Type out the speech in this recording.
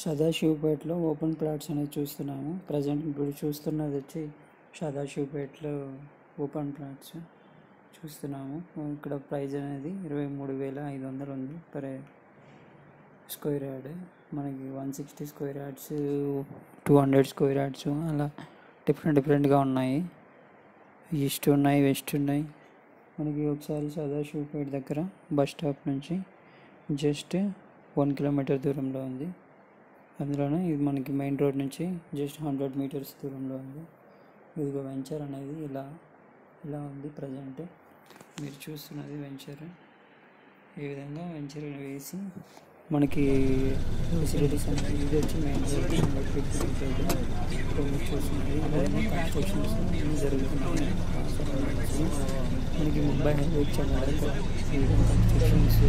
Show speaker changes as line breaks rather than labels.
సదాశివపేటలో open plots అనేది చూస్తున్నాము. Present ఇప్పుడు చూస్తున్నది వచ్చి సదాశివపేటలో ఓపెన్ ప్లాట్స్ చూస్తున్నాము. ఇక్కడ ప్రైస్ అనేది 23,500 ఉంది పర్ స్క్వేర్ యార్డ్. మనకి 160 స్క్వేర్ యార్డ్స్, 200 స్క్వేర్ యార్డ్స్ అలా డిఫరెంట్గా ఉన్నాయి. ఈస్ట్ ఉన్నాయి, వెస్ట్ ఉన్నాయి. మనకి ఒకసారి సదాశివపేట దగ్గర బస్ స్టాప్ నుంచి జస్ట్ 1 కిలోమీటర్ దూరంలో ఉంది. అందులోనే ఇది మనకి మెయిన్ రోడ్ నుంచి జస్ట్ 100 మీటర్స్ దూరంలో ఉంది. ఇదిగో వెంచర్ అనేది ఇలా ఉంది. ప్రజెంట్ మీరు చూస్తున్నది వెంచర్. ఈ విధంగా వెంచర్ వేసి మనకి ఫెసిలిటీస్ అనేది ఇది వచ్చి మెయిన్ రోడ్ 100 ఫీట్ మీరు చూస్తున్నది కన్స్ట్రక్షన్స్ జరుగుతున్నాయి. మనకి ముంబై హైవే చాలా కన్స్ట్రక్షన్స్